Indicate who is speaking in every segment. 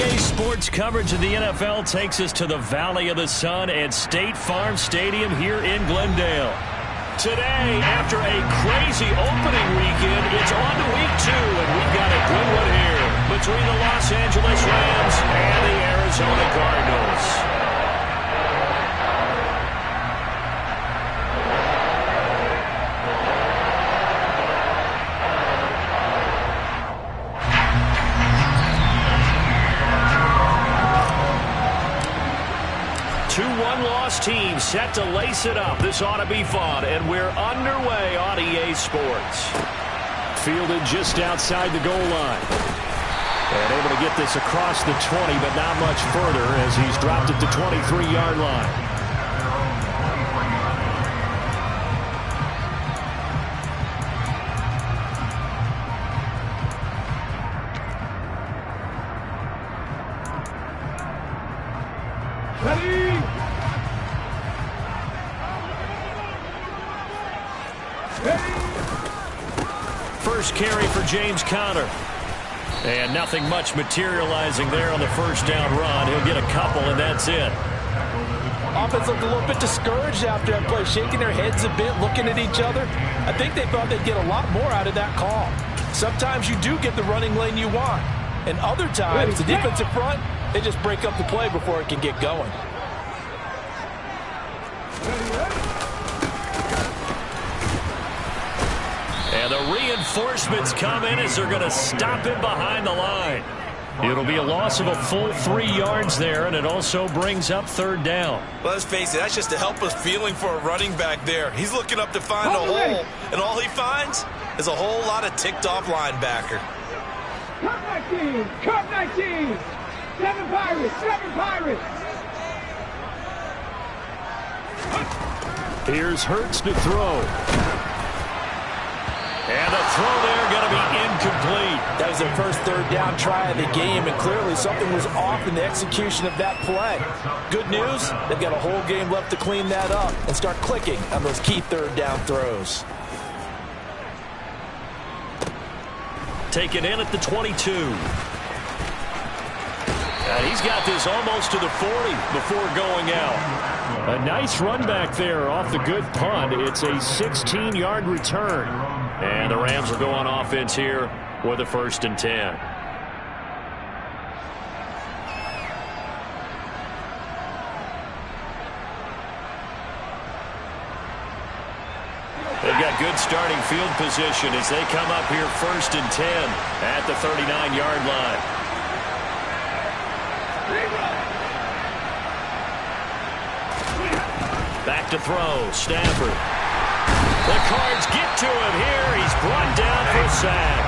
Speaker 1: EA Sports coverage of the NFL takes us to the Valley of the Sun at State Farm Stadium here in Glendale. Today, after a crazy opening weekend, it's on to week 2, and we've got a good one here between the Los Angeles Rams and the Arizona Cardinals. Team set to lace it up. This ought to be fun, and we're underway on EA Sports. Fielded just outside the goal line. And able to get this across the 20, but not much further as he's dropped it to 23-yard line. First carry for James Conner. And nothing much materializing there on the first down run. He'll get a couple, and that's it.
Speaker 2: Offense looked a little bit discouraged after that play, shaking their heads a bit, looking at each other. I think they thought they'd get a lot more out of that call. Sometimes you do get the running lane you want. And other times, the defensive front, they just break up the play before it can get going.
Speaker 1: And the reinforcements come in as they're going to stop him behind the line. It'll be a loss of a full 3 yards there, and it also brings up third down.
Speaker 3: Well, let's face it, that's just a helpless feeling for a running back there. He's looking up to find a hole, and all he finds is a whole lot of ticked-off linebacker.
Speaker 4: Cut 19! Cut 19! 7 Pirates! 7 Pirates!
Speaker 1: Here's Hurts to throw. And the throw there going to be incomplete.
Speaker 2: That was their first third down try of the game, and clearly something was off in the execution of that play. Good news, they've got a whole game left to clean that up and start clicking on those key third down throws.
Speaker 1: Taken in at the 22. And he's got this almost to the 40 before going out. A nice run back there off the good punt. It's a 16-yard return. And the Rams will go on offense here with a 1st and 10. They've got good starting field position as they come up here 1st and 10 at the 39-yard line. Back to throw, Stafford. The Cards get to him here. He's brought down for a sack.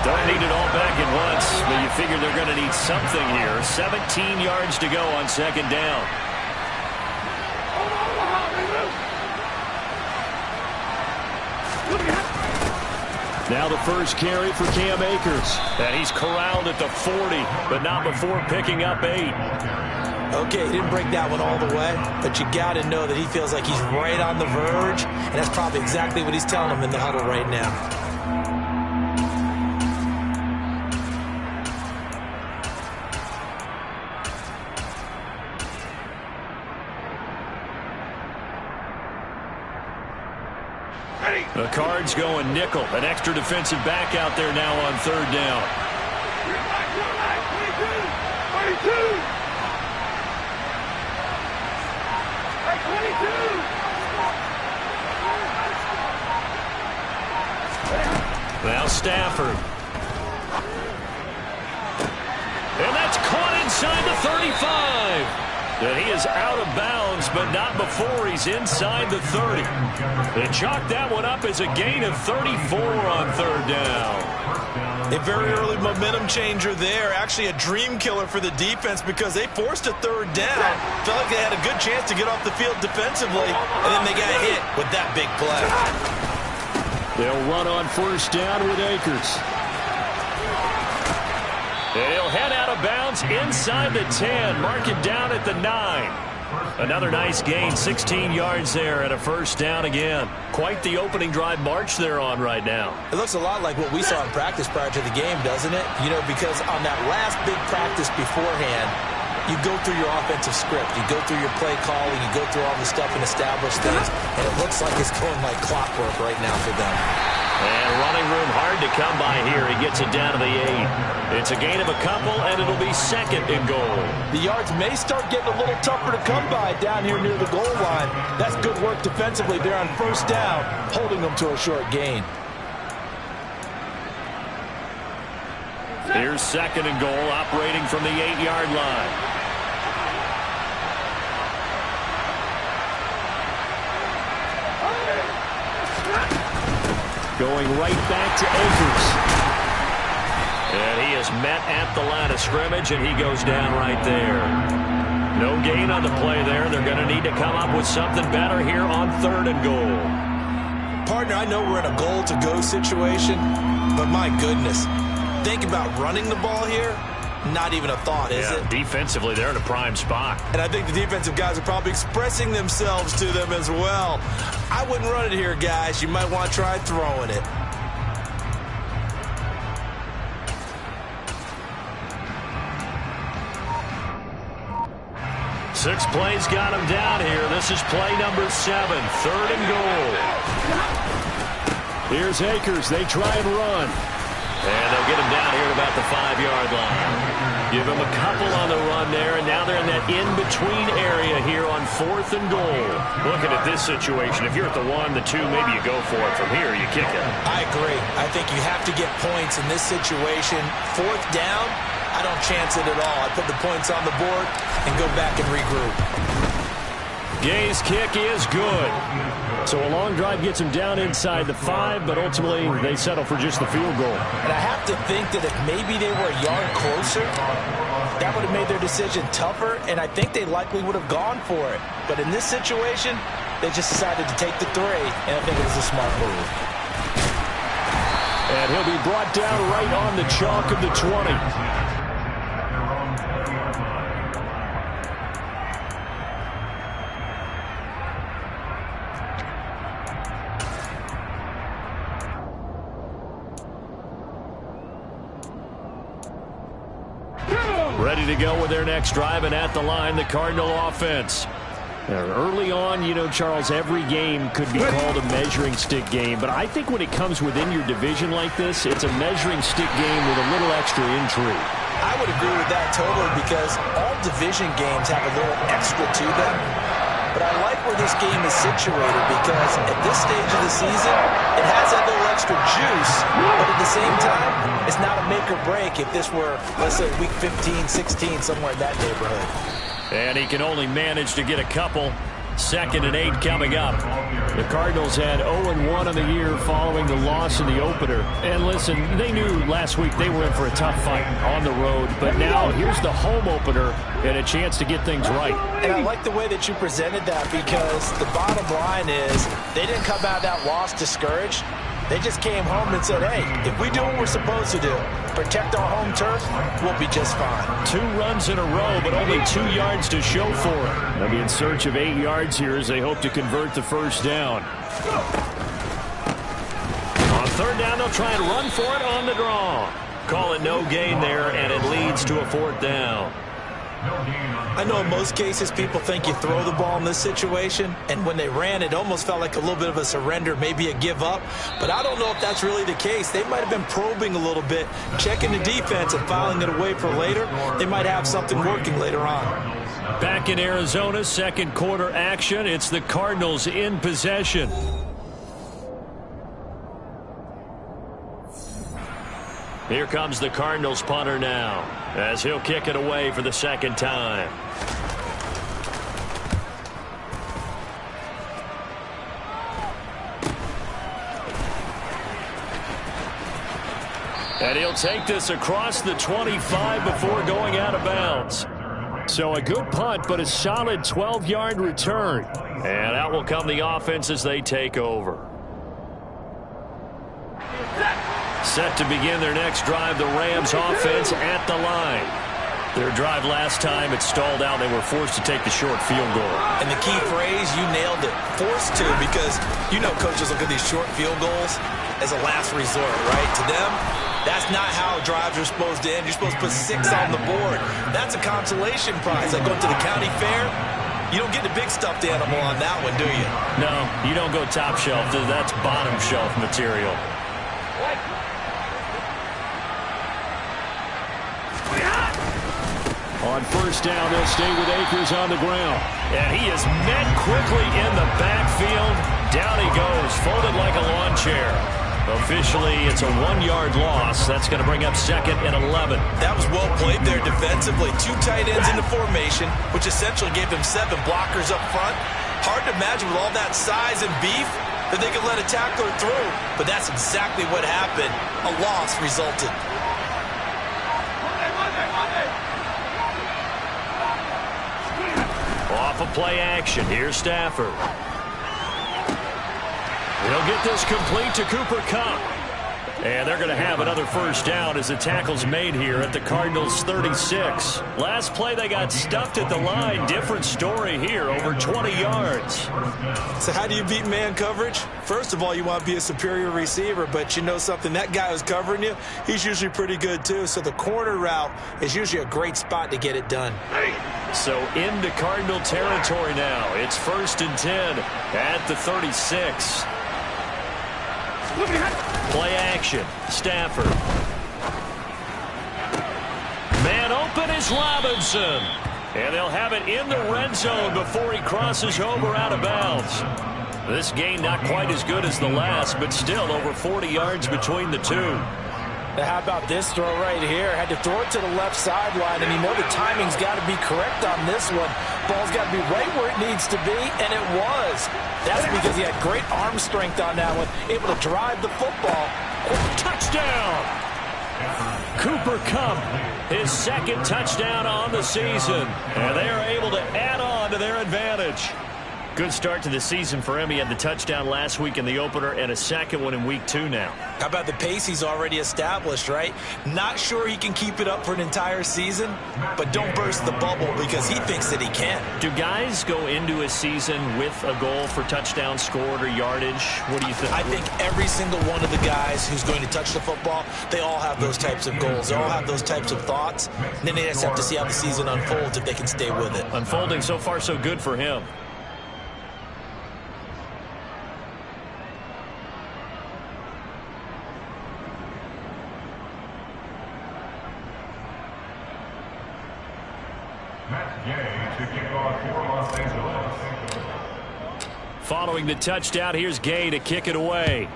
Speaker 1: Don't need it all back at once, but you figure they're going to need something here. 17 yards to go on 2nd down. Now the first carry for Cam Akers. And he's corralled at the 40, but not before picking up 8.
Speaker 2: Okay, he didn't break that one all the way, but you got to know that he feels like he's right on the verge, and that's probably exactly what he's telling him in the huddle right now.
Speaker 1: The Cards going nickel. An extra defensive back out there now on 3rd down.
Speaker 4: 22!
Speaker 1: Now Stafford. And that's caught inside the 35. And he is out of bounds, but not before he's inside the 30. They chalked that one up as a gain of 34 on 3rd down.
Speaker 3: A very early momentum changer there. Actually a dream killer for the defense because they forced a 3rd down. Felt like they had a good chance to get off the field defensively, and then they got hit with that big play.
Speaker 1: They'll run on 1st down with Akers. And he'll head out of bounds inside the 10. Mark it down at the 9. Another nice gain, 16 yards there and a first down again. Quite the opening drive march they're on right now.
Speaker 3: It looks a lot like what we saw in practice prior to the game, doesn't it? You know, because on that last big practice beforehand, you go through your offensive script. You go through your play calling. You go through all the stuff and establish things. And it looks like it's going like clockwork right now for them.
Speaker 1: And running room hard to come by here. He gets it down to the 8. It's a gain of a couple, and it'll be second and goal.
Speaker 2: The yards may start getting a little tougher to come by down here near the goal line. That's good work defensively there on first down, holding them to a short gain.
Speaker 1: Here's second and goal, operating from the 8-yard line. Going right back to Akers. And he is met at the line of scrimmage, and he goes down right there. No gain on the play there. They're going to need to come up with something better here on third and goal.
Speaker 3: Partner, I know we're in a goal-to-go situation, but my goodness, think about running the ball here. Not even a thought, is it?
Speaker 1: Defensively, they're in a prime spot.
Speaker 3: And I think the defensive guys are probably expressing themselves to them as well. I wouldn't run it here, guys. You might want to try throwing it.
Speaker 1: Six plays got him down here. This is play number 7, third and goal. Here's Akers. They try and run. And they'll get him down here at about the 5-yard line. Give him a couple on the run there, and now they're in that in-between area here on fourth and goal. Looking at this situation, if you're at the 1, the 2, maybe you go for it. From here, you kick it.
Speaker 3: I agree. I think you have to get points in this situation. Fourth down, I don't chance it at all. I put the points on the board and go back and regroup.
Speaker 1: Gay's kick is good. So a long drive gets him down inside the 5, but ultimately they settle for just the field goal.
Speaker 2: And I have to think that if maybe they were a yard closer, that would have made their decision tougher, and I think they likely would have gone for it. But in this situation, they just decided to take the 3, and I think it was a smart move.
Speaker 1: And he'll be brought down right on the chalk of the 20. Ready to go with their next drive, and at the line, the Cardinal offense. Early on, you know, Charles, every game could be called a measuring stick game, but I think when it comes within your division like this, it's a measuring stick game with a little extra intrigue.
Speaker 2: I would agree with that totally, because all division games have a little extra to them. But I like where this game is situated, because at this stage of the season, it has that little extra juice, but at the same time, it's not a make or break if this were, let's say, week 15, 16, somewhere in that neighborhood.
Speaker 1: And he can only manage to get a couple. Second and 8 coming up. The Cardinals had 0-1 on the year following the loss in the opener. And listen, they knew last week they were in for a tough fight on the road. But now here's the home opener and a chance to get things right.
Speaker 2: And I like the way that you presented that, because the bottom line is they didn't come out of that loss discouraged. They just came home and said, hey, if we do what we're supposed to do, protect our home turf, we'll be just fine. 2
Speaker 1: runs in a row, but only 2 yards to show for it. They'll be in search of 8 yards here as they hope to convert the first down. On third down, they'll try and run for it on the draw. Call it no gain there, and it leads to a fourth down.
Speaker 3: I know in most cases people think you throw the ball in this situation, and when they ran, it almost felt like a little bit of a surrender, maybe a give up. But I don't know if that's really the case. They might have been probing a little bit, checking the defense and filing it away for later. They might have something working later on.
Speaker 1: Back in Arizona, second quarter action. It's the Cardinals in possession. Here comes the Cardinals punter now, as he'll kick it away for the second time. And he'll take this across the 25 before going out of bounds. So a good punt, but a solid 12-yard return. And out will come the offense as they take over. Set to begin their next drive, the Rams offense at the line. Their drive last time, it stalled out. They were forced to take the short field goal.
Speaker 3: And the key phrase, you nailed it. Forced to, because you know coaches look at these short field goals as a last resort, right? To them, that's not how drives are supposed to end. You're supposed to put 6 on the board. That's a consolation prize. Like going to the county fair, you don't get the big stuffed animal on that one, do you?
Speaker 1: No, you don't go top shelf. That's bottom shelf material. On first down, they'll stay with Akers on the ground. And he is met quickly in the backfield. Down he goes, folded like a lawn chair. Officially, it's a 1-yard loss. That's going to bring up 2nd and 11.
Speaker 3: That was well played there defensively. 2 tight ends in the formation, which essentially gave them 7 blockers up front. Hard to imagine with all that size and beef that they could let a tackler through. But that's exactly what happened. A loss resulted.
Speaker 1: Off of play action. Here's Stafford. He'll get this complete to Cooper Kupp. And they're going to have another first down as the tackle's made here at the Cardinals' 36. Last play, they got stuffed at the line. Different story here, over 20 yards.
Speaker 3: So how do you beat man coverage? First of all, you want to be a superior receiver, but you know something, that guy who's covering you, he's usually pretty good too. So the corner route is usually a great spot to get it done.
Speaker 1: So into Cardinal territory now. It's 1st and 10 at the 36. Play action. Stafford. Man open is Robinson. And they'll have it in the red zone before he crosses over out of bounds. This game not quite as good as the last, but still over 40 yards between the two.
Speaker 2: Now, how about this throw right here? Had to throw it to the left sideline, and you know the timing's got to be correct on this one. Ball's got to be right where it needs to be, and it was. That's because he had great arm strength on that one, able to drive the football.
Speaker 1: Touchdown! Cooper Kupp, his 2nd touchdown on the season, and they are able to add on to their advantage. Good start to the season for him. He had the touchdown last week in the opener and a 2nd one in week 2 now.
Speaker 3: How about the pace he's already established, right? Not sure he can keep it up for an entire season, but don't burst the bubble because he thinks that he can.
Speaker 1: Do guys go into a season with a goal for touchdown scored or yardage? What do you think?
Speaker 3: I think every single one of the guys who's going to touch the football, they all have those types of goals. They all have those types of thoughts. And then they just have to see how the season unfolds if they can stay with it.
Speaker 1: Unfolding so far so good for him. Following the touchdown, here's Gay to kick it away.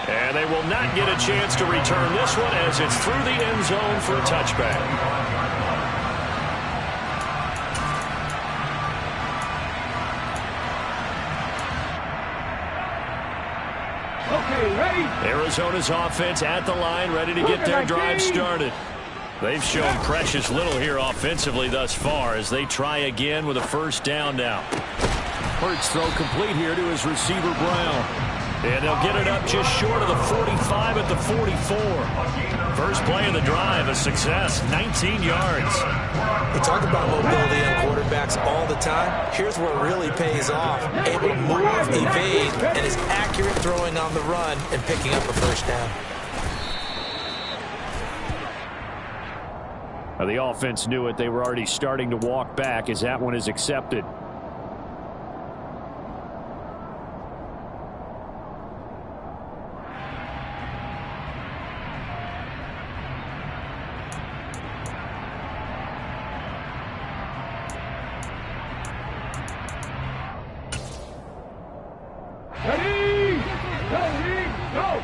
Speaker 1: And they will not get a chance to return this one as it's through the end zone for a touchback.
Speaker 4: Okay, ready?
Speaker 1: Arizona's offense at the line, ready to get their drive started. They've shown precious little here offensively thus far as they try again with a first down now. Hurts throw complete here to his receiver Brown. And they'll get it up just short of the 45 at the 44. First play of the drive, a success, 19 yards.
Speaker 3: We talk about mobility on quarterbacks all the time. Here's where it really pays off. Able to move, evade, and is accurate throwing on the run and picking up a first down.
Speaker 1: The offense knew it. They were already starting to walk back as that one is accepted.
Speaker 4: Ready? Ready? Go!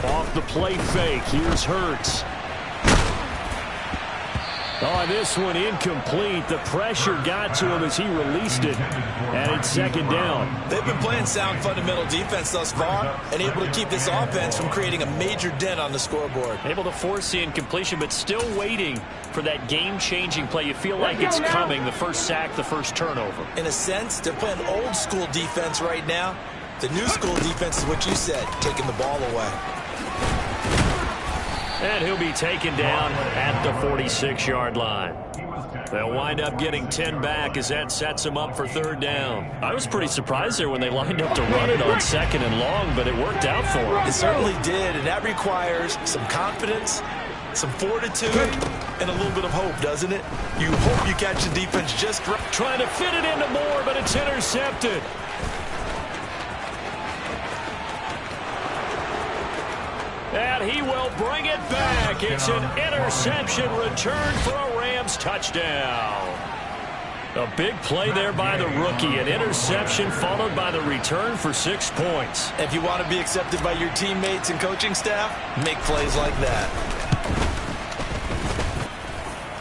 Speaker 1: Off the play fake, here's Hurts. Oh, this one incomplete. The pressure got to him as he released it, and it's second down.
Speaker 3: They've been playing sound fundamental defense thus far and able to keep this offense from creating a major dent on the scoreboard.
Speaker 1: Able to force the incompletion, but still waiting for that game-changing play. You feel like it's coming, the first sack, the first turnover.
Speaker 3: In a sense, they're playing old school defense right now. The new school defense is what you said, taking the ball away.
Speaker 1: And he'll be taken down at the 46-yard line. They'll wind up getting 10 back as that sets them up for third down. I was pretty surprised there when they lined up to run it on second and long, but it worked out for them.
Speaker 3: It certainly did, and that requires some confidence, some fortitude, and a little bit of hope, doesn't it? You hope you catch the defense just right.
Speaker 1: Trying to fit it into Moore, but it's intercepted. And he will bring it back. It's an interception return for a Rams touchdown. A big play there by the rookie. An interception followed by the return for 6 points.
Speaker 3: If you want to be accepted by your teammates and coaching staff, make plays like that.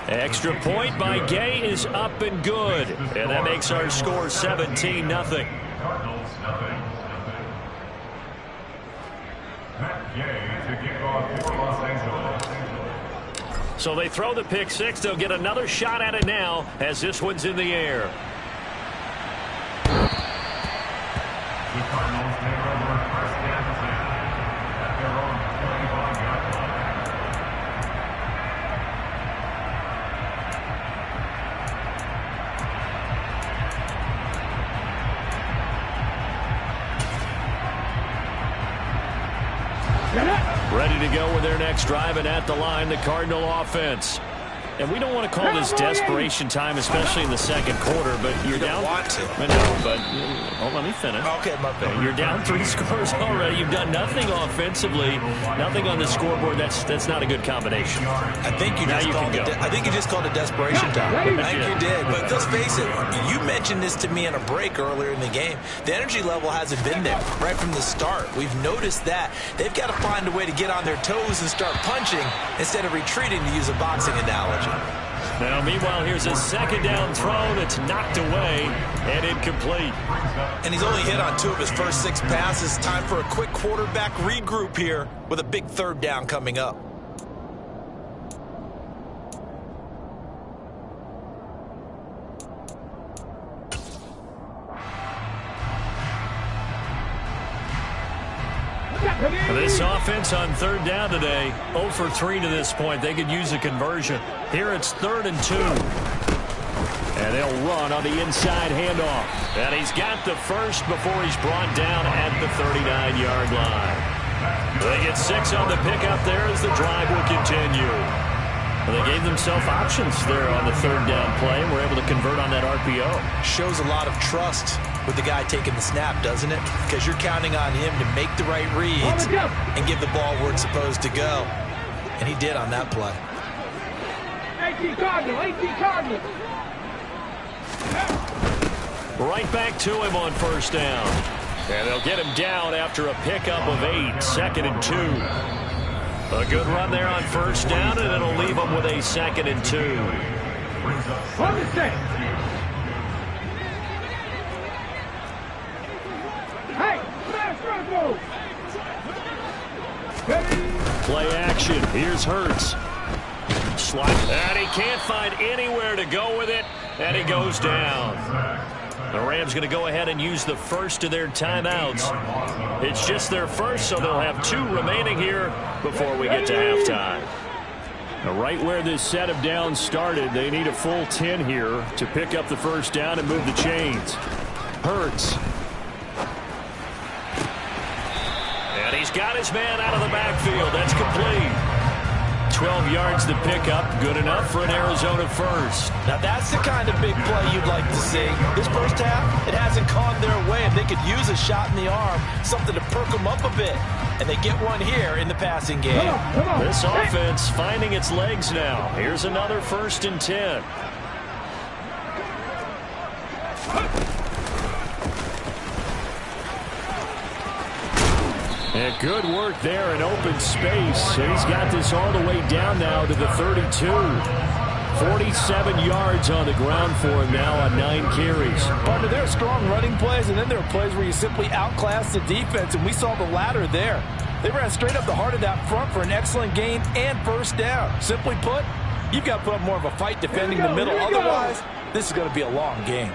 Speaker 1: Extra point by Gay is up and good. And that makes our score 17-0. So they throw the pick six. They'll get another shot at it now as this one's in the air. The Cardinals take over first down at their own 25-yard line. Ready to go with their next drive, and at the line, the Cardinal offense. And we don't want to call this desperation time, especially in the second quarter, but you're down.
Speaker 3: Want to.
Speaker 1: Let me finish.
Speaker 3: Okay, my bad.
Speaker 1: You're down 3 scores already. You've done nothing offensively, nothing on the scoreboard. That's not a good combination.
Speaker 3: I think you just called it desperation time. I think you did. But let's face it, you mentioned this to me in a break earlier in the game. The energy level hasn't been there right from the start. We've noticed that. They've got to find a way to get on their toes and start punching instead of retreating, to use a boxing analogy.
Speaker 1: Now, meanwhile, here's a second down throw that's knocked away and incomplete.
Speaker 3: And he's only hit on 2 of his first 6 passes. Time for a quick quarterback regroup here with a big third down coming up.
Speaker 1: This offense on third down today, 0 for 3 to this point. They could use a conversion. Here it's 3rd and 2. And they'll run on the inside handoff. And he's got the first before he's brought down at the 39-yard line. They get 6 on the pickup there as the drive will continue. Well, they gave themselves options there on the third down play and were able to convert on that RPO.
Speaker 3: Shows a lot of trust with the guy taking the snap, doesn't it? Because you're counting on him to make the right reads and give the ball where it's supposed to go. And he did on that play.
Speaker 4: 18 Cardinal.
Speaker 1: Right back to him on first down. And they'll get him down after a pickup of 8, 2nd and 2. A good run there on first down, and it'll leave them with a 2nd and 2. Play action. Here's Hurts. Slide. And he can't find anywhere to go with it, and he goes down. The Rams going to go ahead and use the first of their timeouts. It's just their first, so they'll have 2 remaining here before we get to halftime. Now, right where this set of downs started, they need a full 10 here to pick up the first down and move the chains. Hurts. And he's got his man out of the backfield. That's complete. 12 yards to pick up, good enough for an Arizona first.
Speaker 2: Now that's the kind of big play you'd like to see. This first half, it hasn't gone their way, and they could use a shot in the arm, something to perk them up a bit. And they get one here in the passing game.
Speaker 4: Come on.
Speaker 1: This offense finding its legs now. Here's another 1st and 10. And good work there in open space. So he's got this all the way down now to the 32. 47 yards on the ground for him now on 9 carries.
Speaker 2: Partner, there are strong running plays, and then there are plays where you simply outclass the defense, and we saw the latter there. They ran straight up the heart of that front for an excellent gain and first down. Simply put, you've got to put up more of a fight defending the middle. Otherwise, this is going to be a long game.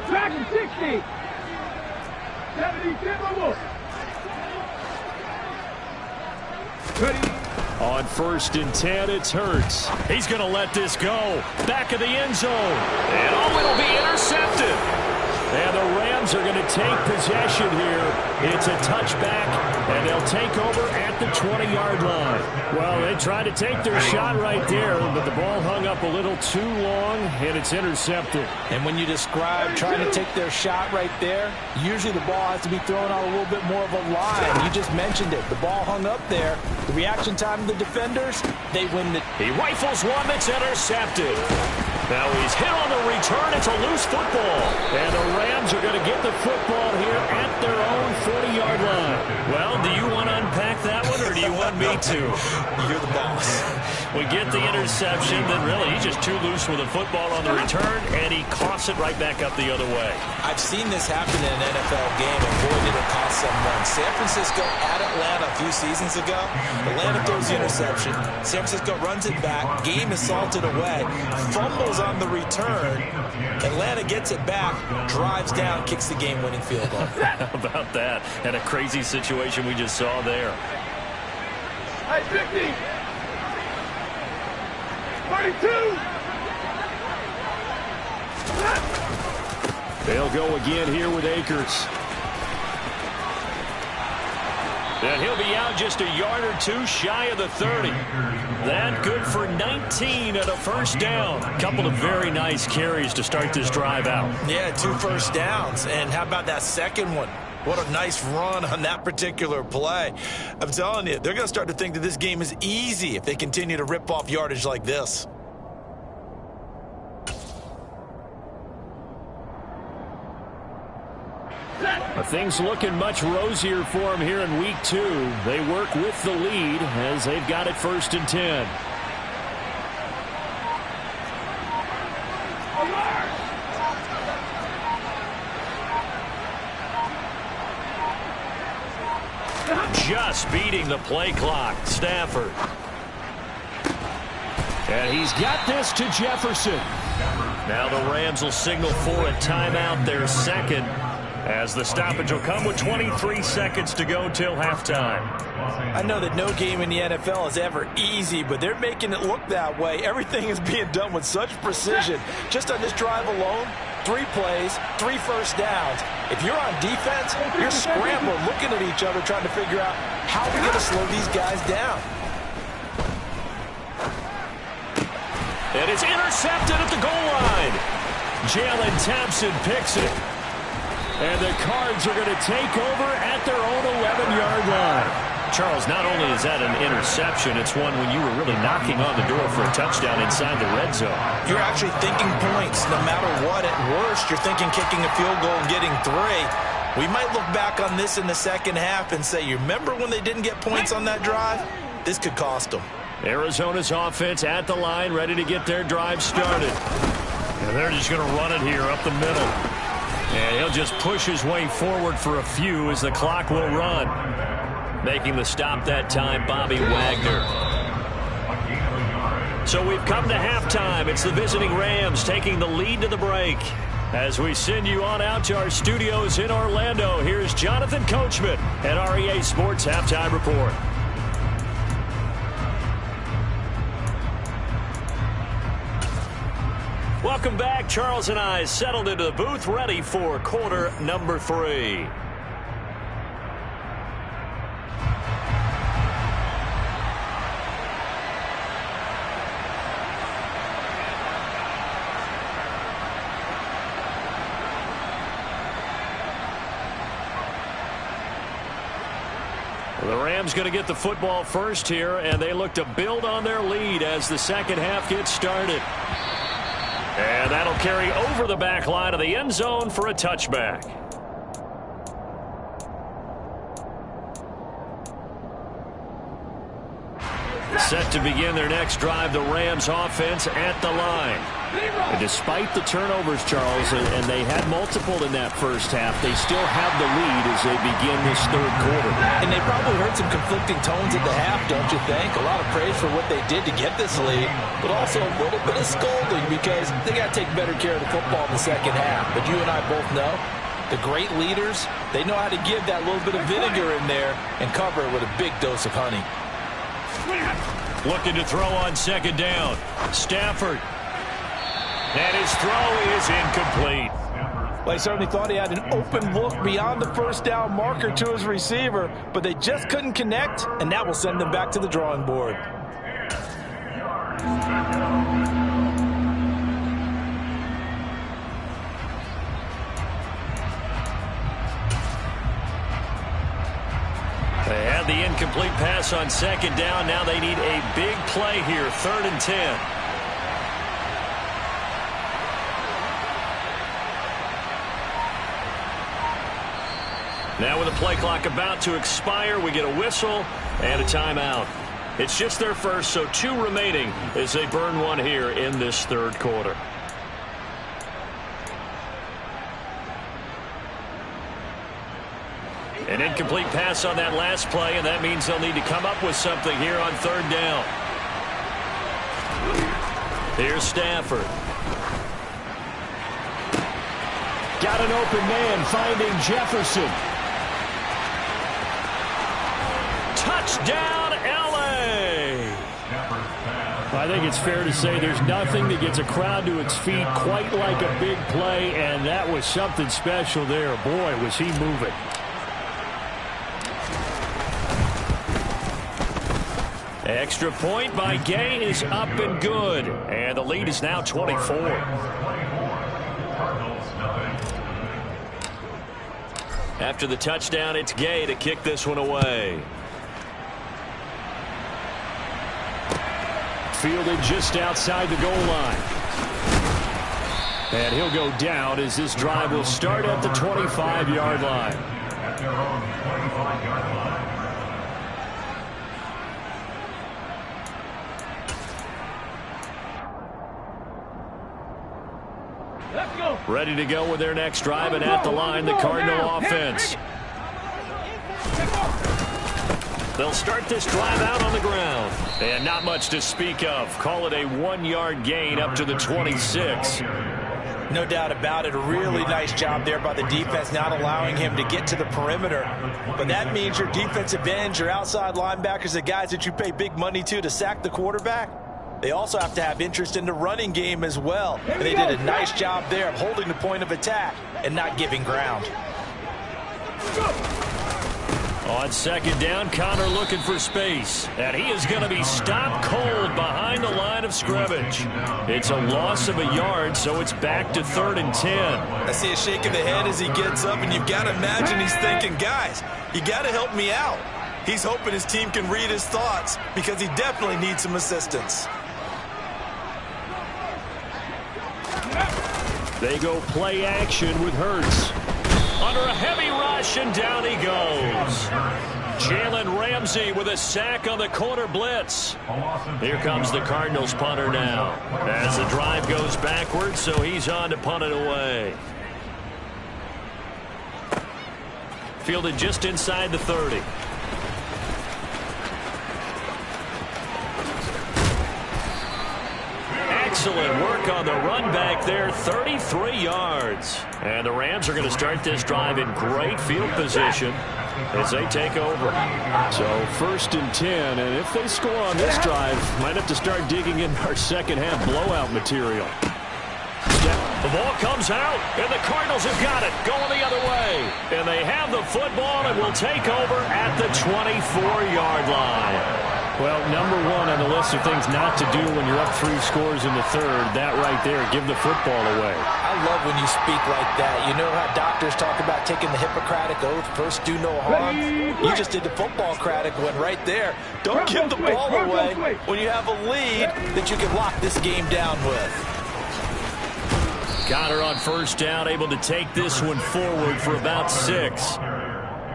Speaker 4: Track 60. 70, Timberwolves. Ready.
Speaker 1: On 1st and 10, it's Hurts. He's going to let this go. Back of the end zone. And it'll be intercepted. And the Rams are going to take possession here. It's a touchback, and they'll take over at the 20-yard line. Well, they tried to take their shot right there, but the ball hung up a little too long, and it's intercepted.
Speaker 2: And when you describe trying to take their shot right there, usually the ball has to be thrown out a little bit more of a line. You just mentioned it. The ball hung up there. The reaction time of the defenders, they win the...
Speaker 1: He rifles one that's intercepted. Now he's hit on the return. It's a loose football. And the Rams are going to get the football here at their own 40-yard line. Well, do you want to unpack that one, or do you want me to?
Speaker 3: You're the boss.
Speaker 1: We get the interception, then really he's just too loose with the football on the return, and he coughs it right back up the other way.
Speaker 3: I've seen this happen in an NFL game, and boy, did it cost someone. San Francisco at Atlanta a few seasons ago. Atlanta throws the interception. San Francisco runs it back. Game is salted away. Fumbles on the return. Atlanta gets it back, drives down, kicks the game-winning field goal.
Speaker 1: How about that? And a crazy situation we just saw there.
Speaker 4: Hey, 50. 32.
Speaker 1: They'll go again here with Akers. And he'll be out just a yard or two shy of the 30. That good for 19 and a first down. A couple of very nice carries to start this drive out.
Speaker 3: Yeah, 2 first downs. And how about that second one? What a nice run on that particular play. I'm telling you, they're going to start to think that this game is easy if they continue to rip off yardage like this.
Speaker 1: Things looking much rosier for them here in week 2. They work with the lead as they've got it 1st and 10. Just beating the play clock. Stafford. And he's got this to Jefferson. Now the Rams will signal for a timeout, their second, as the stoppage will come with 23 seconds to go till halftime.
Speaker 2: I know that no game in the NFL is ever easy, but they're making it look that way. Everything is being done with such precision. Just on this drive alone, 3 plays, 3 first downs. If you're on defense, you're scrambling, looking at each other, trying to figure out how we're going to slow these guys down.
Speaker 1: And it's intercepted at the goal line. Jalen Thompson picks it. And the Cards are going to take over at their own 11-yard line. Charles, not only is that an interception, it's one when you were really knocking on the door for a touchdown inside the red zone.
Speaker 3: You're actually thinking points. No matter what, at worst, you're thinking kicking a field goal and getting 3. We might look back on this in the second half and say, you remember when they didn't get points on that drive? This could cost them.
Speaker 1: Arizona's offense at the line, ready to get their drive started. And they're just going to run it here up the middle. And he'll just push his way forward for a few as the clock will run. Making the stop that time, Bobby Wagner. So we've come to halftime. It's the visiting Rams taking the lead to the break. As we send you on out to our studios in Orlando, here's Jonathan Coachman at REA Sports Halftime Report. Welcome back. Charles and I settled into the booth, ready for quarter number 3. The Rams going to get the football first here, and they look to build on their lead as the second half gets started. And that'll carry over the back line of the end zone for a touchback. Set to begin their next drive, the Rams offense at the line. And despite the turnovers, Charles, and they had multiple in that first half, they still have the lead as they begin this third quarter.
Speaker 2: And they probably heard some conflicting tones at the half, don't you think? A lot of praise for what they did to get this lead, but also a little bit of scolding because they got to take better care of the football in the second half. But you and I both know the great leaders, they know how to give that little bit of vinegar in there and cover it with a big dose of honey.
Speaker 1: Looking to throw on second down. Stafford. And his throw is incomplete.
Speaker 2: Well, he certainly thought he had an open look beyond the first down marker to his receiver, but they just couldn't connect, and that will send them back to the drawing board.
Speaker 1: They had the incomplete pass on second down. Now they need a big play here, 3rd and 10. Now with the play clock about to expire, we get a whistle and a timeout. It's just their first, so 2 remaining as they burn one here in this third quarter. An incomplete pass on that last play, and that means they'll need to come up with something here on 3rd down. Here's Stafford.
Speaker 5: Got an open man finding Jefferson.
Speaker 1: Touchdown, L.A.
Speaker 5: I think it's fair to say there's nothing that gets a crowd to its feet quite like a big play, and that was something special there. Boy, was he moving.
Speaker 1: Extra point by Gay is up and good, and the lead is now 24. After the touchdown, it's Gay to kick this one away.
Speaker 5: Fielded just outside the goal line. And he'll go down as this drive will start at the 25-yard line.
Speaker 4: Let's go.
Speaker 1: Ready to go with their next drive, and at the line, the Cardinal offense. They'll start this drive out on the ground. And not much to speak of. Call it a 1-yard gain up to the 26.
Speaker 3: No doubt about it. A really nice job there by the defense, not allowing him to get to the perimeter. But that means your defensive ends, your outside linebackers, the guys that you pay big money to sack the quarterback, they also have to have interest in the running game as well. And they did a nice job there of holding the point of attack and not giving ground.
Speaker 1: On second down, Connor looking for space. And he is going to be stopped cold behind the line of scrimmage. It's a loss of a yard, so it's back to 3rd and 10.
Speaker 3: I see a shake of the head as he gets up, and you've got to imagine he's thinking, guys, you got to help me out. He's hoping his team can read his thoughts because he definitely needs some assistance.
Speaker 1: They go play action with Hurts. Under a heavy rush, and down he goes. Jalen Ramsey with a sack on the corner blitz. Here comes the Cardinals punter now. As the drive goes backwards, so he's on to punt it away. Fielded just inside the 30. Excellent work on the run back there, 33 yards. And the Rams are going to start this drive in great field position as they take over.
Speaker 5: So 1st and 10, and if they score on this drive, might have to start digging in our second half blowout material.
Speaker 1: The ball comes out, and the Cardinals have got it, going the other way. And they have the football and will take over at the 24-yard line.
Speaker 5: Well, number 1 on the list of things not to do when you're up 3 scores in the third, that right there, give the football away.
Speaker 2: I love when you speak like that. You know how doctors talk about taking the Hippocratic oath, first do no harm? You just did the football-cratic one right there. Don't give the ball away when you have a lead that you can lock this game down with.
Speaker 1: Connor on first down, able to take this one forward for about 6.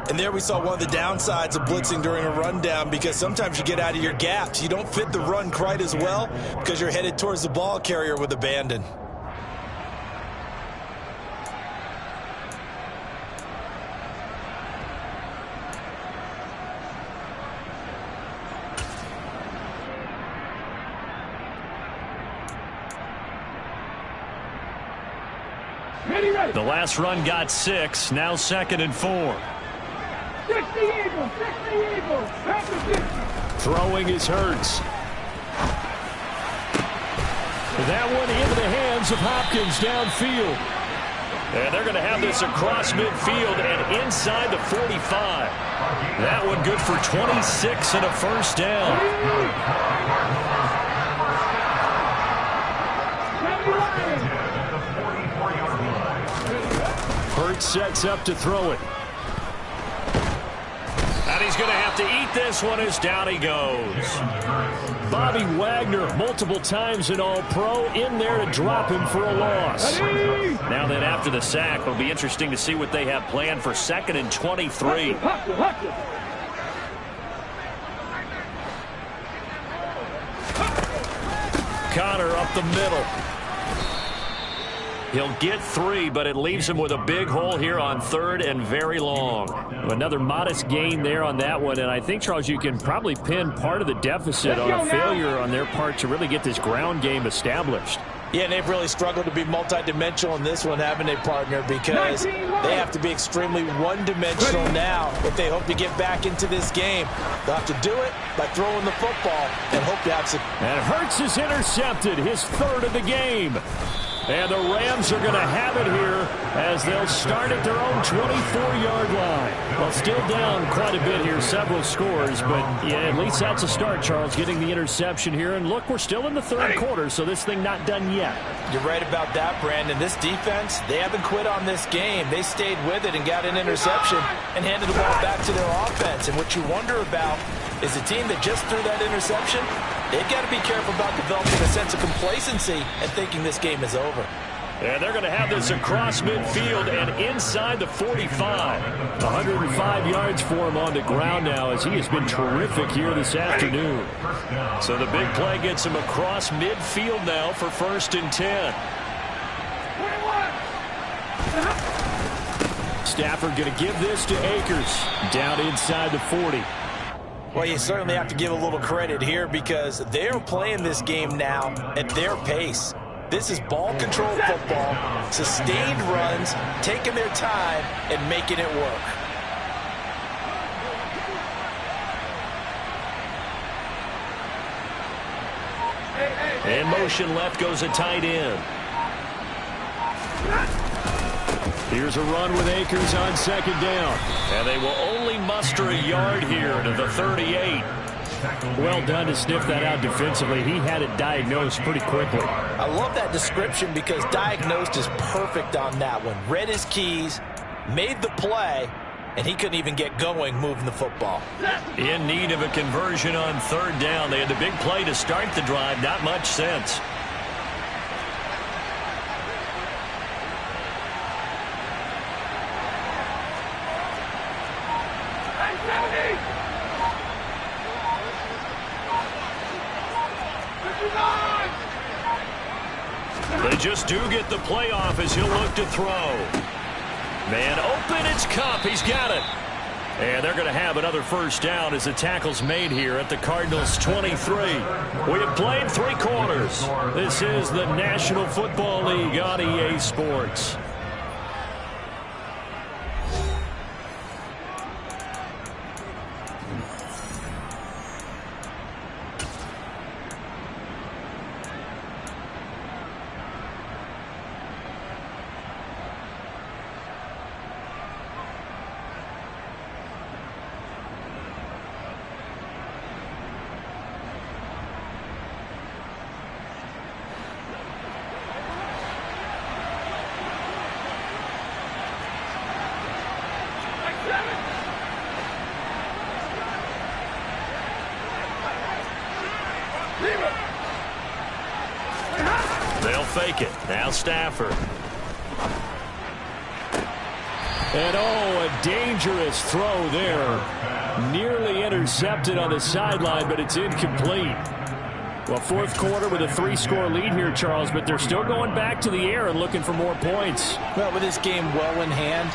Speaker 3: And there we saw one of the downsides of blitzing during a rundown, because sometimes you get out of your gaps. You don't fit the run quite as well because you're headed towards the ball carrier with abandon.
Speaker 1: The last run got 6. Now 2nd and 4.
Speaker 4: 60 Eagles, 60 Eagles.
Speaker 1: Throwing is Hurts. That one into the hands of Hopkins downfield. And they're going to have this across midfield and inside the 45. That one good for 26 and a first down. Hurts sets up to throw it. And he's going to have to eat this one as down he goes. Bobby Wagner, multiple times an All-Pro, in there to drop him for a loss. Now then, after the sack, it'll be interesting to see what they have planned for 2nd and 23. Connor up the middle. He'll get 3, but it leaves him with a big hole here on 3rd and very long. Another modest gain there on that one, and I think, Charles, you can probably pin part of the deficit on a failure on their part to really get this ground game established.
Speaker 3: Yeah, and they've really struggled to be multidimensional in this one, haven't they, partner? Because they have to be extremely one-dimensional now if they hope to get back into this game. They'll have to do it by throwing the football and hope to have some.
Speaker 1: And Hurts is intercepted, his 3rd of the game. And the Rams are going to have it here as they'll start at their own 24-yard line. Well, still down quite a bit here, several scores, but yeah, at least that's a start, Charles, getting the interception here. And look, we're still in the 3rd quarter, so this thing not done yet.
Speaker 3: You're right about that, Brandon. This defense, they haven't quit on this game. They stayed with it and got an interception and handed the ball back to their offense. And what you wonder about is a team that just threw that interception, they've got to be careful about developing a sense of complacency and thinking this game is over.
Speaker 1: And they're going to have this across midfield and inside the 45. 105 yards for him on the ground now, as he has been terrific here this afternoon. So the big play gets him across midfield now for 1st and 10. Stafford going to give this to Akers. Down inside the 40.
Speaker 3: Well, you certainly have to give a little credit here because they're playing this game now at their pace. This is ball control football, sustained runs, taking their time and making it work.
Speaker 1: In motion left goes a tight end. Here's a run with Akers on 2nd down. And they will only muster a yard here to the 38. Well done to sniff that out defensively. He had it diagnosed pretty quickly.
Speaker 3: I love that description because diagnosed is perfect on that one. Read his keys, made the play, and he couldn't even get going moving the football.
Speaker 1: In need of a conversion on 3rd down. They had the big play to start the drive. Not much sense. They just do get the playoff as he'll look to throw. Man open, it's Kupp. He's got it. And they're going to have another 1st down as the tackle's made here at the Cardinals' 23. We have played 3 quarters. This is the National Football League on EA Sports. They'll fake it. Now Stafford.
Speaker 5: And oh, a dangerous throw there. Nearly intercepted on the sideline, but it's incomplete. Well, fourth quarter with a 3-score lead here, Charles, but they're still going back to the air and looking for more points.
Speaker 2: Well, with this game well in hand,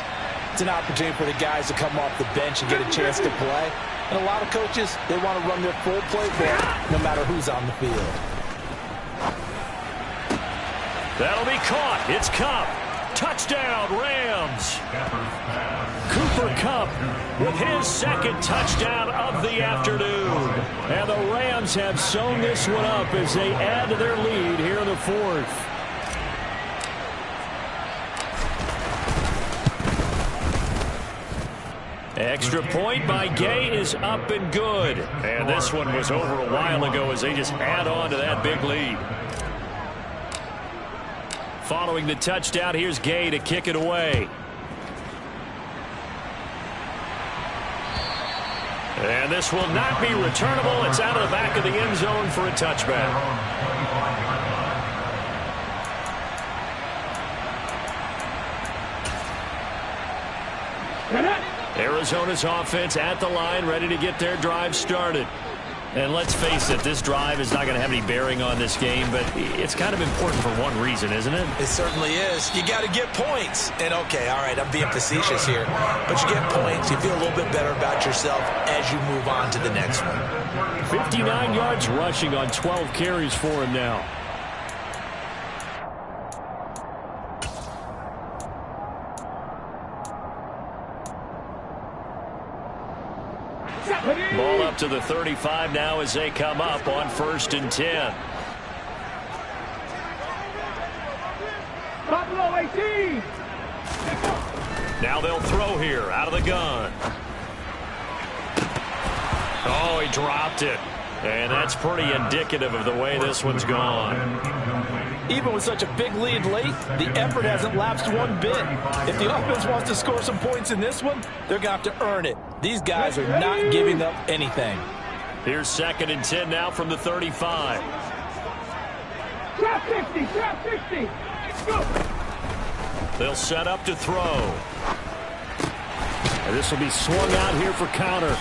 Speaker 2: it's an opportunity for the guys to come off the bench and get a chance to play. And a lot of coaches, they want to run their full playbook no matter who's on the field.
Speaker 1: That'll be caught. It's Kupp. Touchdown, Rams. Cooper Kupp with his second touchdown of the afternoon. And the Rams have sewn this one up as they add to their lead here in the fourth. Extra point by Gay is up and good. And this one was over a while ago as they just add on to that big lead. Following the touchdown, here's Gay to kick it away. And this will not be returnable. It's out of the back of the end zone for a touchback. Arizona's offense at the line, ready to get their drive started. And let's face it, this drive is not going to have any bearing on this game, but it's kind of important for one reason, isn't it?
Speaker 3: It certainly is. You got to get points. And, okay, all right, I'm being facetious here. But you get points, you feel a little bit better about yourself as you move on to the next one.
Speaker 5: 59 yards rushing on 12 carries for him now. Ball up to the 35 now as they come up on 1st and 10.
Speaker 4: Buffalo 18.
Speaker 1: Now they'll throw here out of the gun. Oh, he dropped it. And that's pretty indicative of the way this one's gone.
Speaker 2: Even with such a big lead late, the effort hasn't lapsed one bit. If the offense wants to score some points in this one, they're going to have to earn it. These guys are not giving up anything.
Speaker 1: Here's 2nd and 10 now from the 35.
Speaker 4: Trap 50, trap 50. Go.
Speaker 1: They'll set up to throw.
Speaker 5: And this will be swung out here for counter.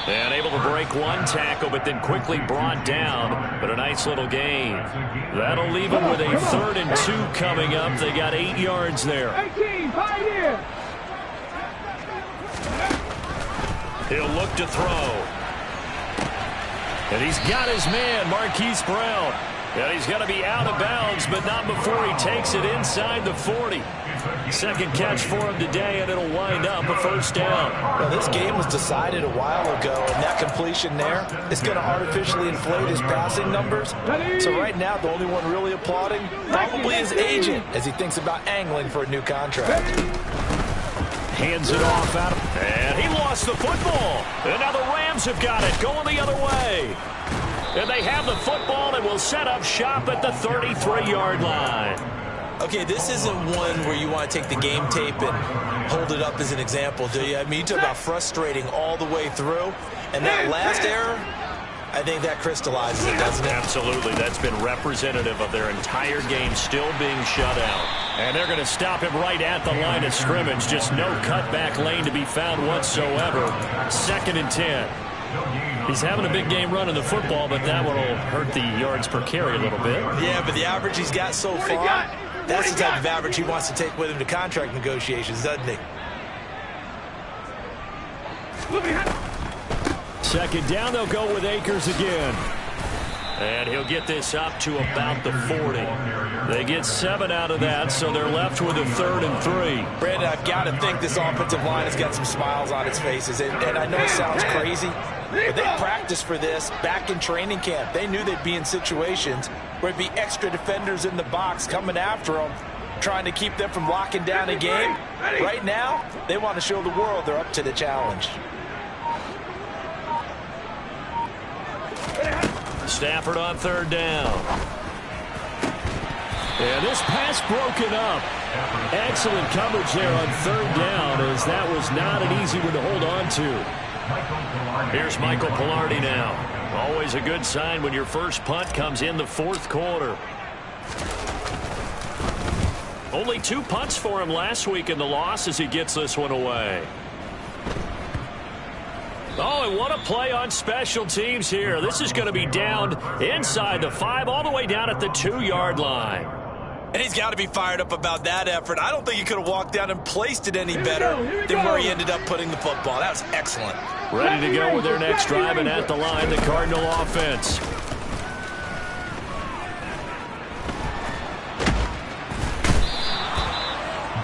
Speaker 1: And able to break one tackle, but then quickly brought down. But a nice little gain. That'll leave them with a 3rd and 2 coming up. They got 8 yards there.
Speaker 4: 18, Pioneer.
Speaker 1: He'll look to throw. And he's got his man, Marquise Brown. And he's going to be out of bounds, but not before he takes it inside the 40. Second catch for him today, and it'll wind up a 1st down.
Speaker 2: Well, this game was decided a while ago, and that completion there is going to artificially inflate his passing numbers. So right now, the only one really applauding probably his agent as he thinks about angling for a new contract.
Speaker 1: Hands it off out of, and he lost the football. And now the Rams have got it, going the other way. And they have the football and will set up shop at the 33-yard line.
Speaker 3: Okay, this isn't one where you want to take the game tape and hold it up as an example, do you? I mean, you talk about frustrating all the way through. And that last error, I think that crystallizes it, doesn't it?
Speaker 1: Absolutely. That's been representative of their entire game still being shut out. And they're going to stop him right at the line of scrimmage. Just no cutback lane to be found whatsoever. 2nd and 10. He's having a big game running the football, but that one will hurt the yards per carry a little bit.
Speaker 3: Yeah, but the average he's got so far, that's the type of average he wants to take with him to contract negotiations, doesn't he?
Speaker 5: 2nd down, they'll go with Akers again.
Speaker 1: And he'll get this up to about the 40. They get 7 out of that, so they're left with a 3rd and 3.
Speaker 2: Brandon, I've got to think this offensive line has got some smiles on its faces. And I know it sounds crazy, but they practiced for this back in training camp. They knew they'd be in situations where it'd be extra defenders in the box coming after them, trying to keep them from locking down a game. Right now, they want to show the world they're up to the challenge.
Speaker 1: Stafford on 3rd down.
Speaker 5: And this pass broken up. Excellent coverage there on 3rd down, as that was not an easy one to hold on to.
Speaker 1: Here's Michael Pilardi now. Always a good sign when your first punt comes in the 4th quarter. Only 2 punts for him last week in the loss as he gets this one away. Oh, and what a play on special teams here. This is going to be down inside the 5, all the way down at the 2-yard line.
Speaker 3: And he's got to be fired up about that effort. I don't think he could have walked down and placed it any better than where he ended up putting the football. That was excellent.
Speaker 1: Ready to go with their next drive, and at the line, the Cardinal offense.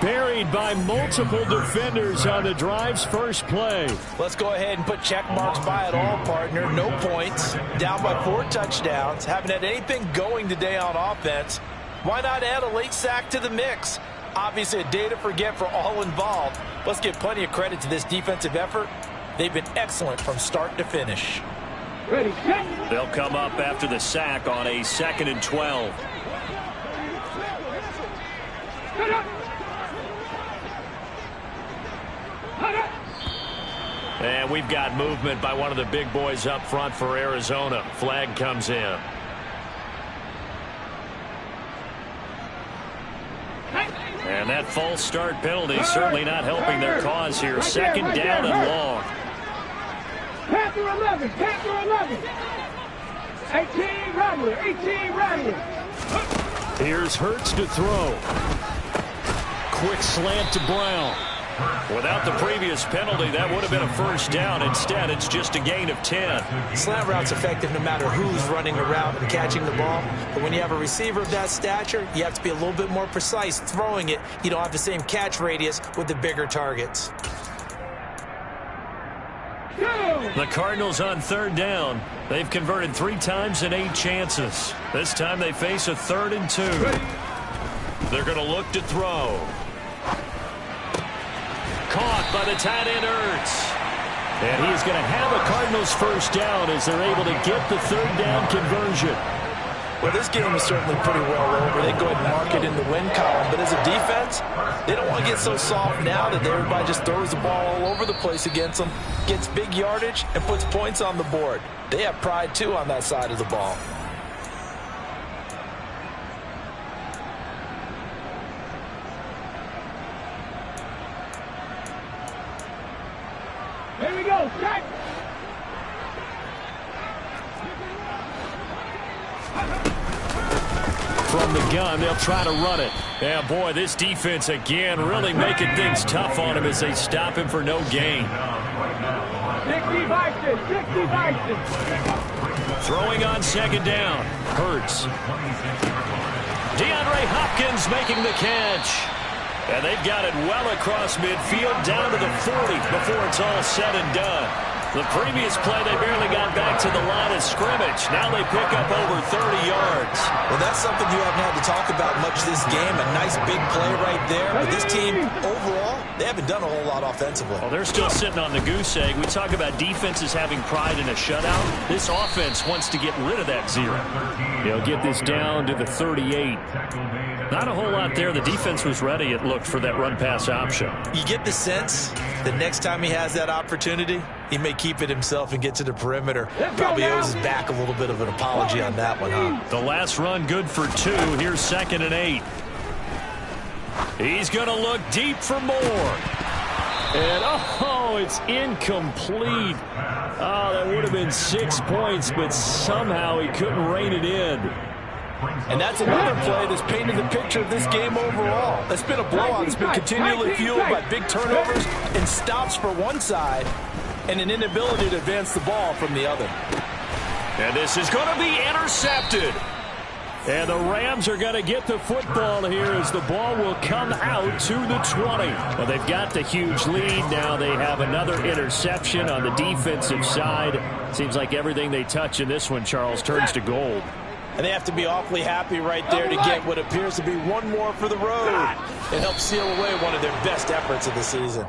Speaker 1: Buried by multiple defenders on the drive's first play.
Speaker 2: Let's go ahead and put check marks by it all, partner. No points, down by 4 touchdowns, haven't had anything going today on offense. Why not add a late sack to the mix? Obviously a day to forget for all involved. Let's give plenty of credit to this defensive effort. They've been excellent from start to finish.
Speaker 4: Ready, set.
Speaker 1: They'll come up after the sack on a 2nd and 12.
Speaker 4: Set up.
Speaker 1: And we've got movement by one of the big boys up front for Arizona. Flag comes in. And that false start penalty certainly not helping their cause here. 2nd down and long.
Speaker 4: Panther 11, Panther 11. 18 Rattler, 18 Rattler.
Speaker 1: Here's Hurts to throw. Quick slant to Brown. Without the previous penalty, that would have been a 1st down. Instead, it's just a gain of 10.
Speaker 3: Slant route's effective no matter who's running the route and catching the ball. But when you have a receiver of that stature, you have to be a little bit more precise throwing it. You don't have the same catch radius with the bigger targets.
Speaker 1: The Cardinals on 3rd down. They've converted 3 times in 8 chances. This time they face a 3rd and 2. They're going to look to throw. Caught by the tight end Ertz. And he is going to have a Cardinals 1st down as they're able to get the 3rd down conversion.
Speaker 2: Well, this game is certainly pretty well over. They go ahead and mark it in the win column. But as a defense, they don't want to get so soft now that everybody just throws the ball all over the place against them, gets big yardage, and puts points on the board. They have pride, too, on that side of the ball.
Speaker 4: Here we go, set.
Speaker 1: From the gun, they'll try to run it. Yeah, boy, this defense again really making things tough on him as they stop him for no gain.
Speaker 4: 60 Bison, 60 Bison.
Speaker 1: Throwing on 2nd down. Hurts. DeAndre Hopkins making the catch. And they've got it well across midfield down to the 40 before it's all said and done. The previous play, they barely got back to the line of scrimmage. Now they pick up over 30 yards.
Speaker 3: Well, that's something you haven't had to talk about much this game. A nice big play right there. But this team, overall, they haven't done a whole lot offensively.
Speaker 1: Well, they're still sitting on the goose egg. We talk about defenses having pride in a shutout. This offense wants to get rid of that 0. They'll get this down to the 38. Not a whole lot there. The defense was ready, it looked, for that run-pass option.
Speaker 3: You get the sense that next time he has that opportunity, he may keep it himself and get to the perimeter. Probably owes his back a little bit of an apology on that one, huh?
Speaker 1: The last run good for 2. Here's 2nd and 8. He's going to look deep for more. And, oh, it's incomplete. Oh, that would have been 6 points, but somehow he couldn't rein it in.
Speaker 2: And that's another play that's painted the picture of this game overall. It's been a blowout. It's been continually fueled by big turnovers and stops for one side and an inability to advance the ball from the other.
Speaker 1: And this is going to be intercepted. And the Rams are going to get the football here as the ball will come out to the 20. Well, they've got the huge lead. Now they have another interception on the defensive side. Seems like everything they touch in this one, Charles, turns to gold.
Speaker 2: And they have to be awfully happy right there to get what appears to be one more for the road and help seal away one of their best efforts of the season.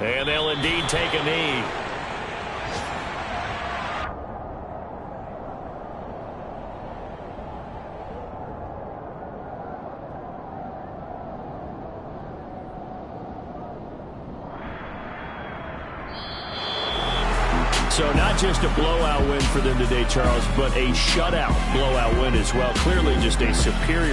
Speaker 1: And they'll indeed take a knee. So not just a blowout win for them today, Charles, but a shutout blowout win as well. Clearly just a superior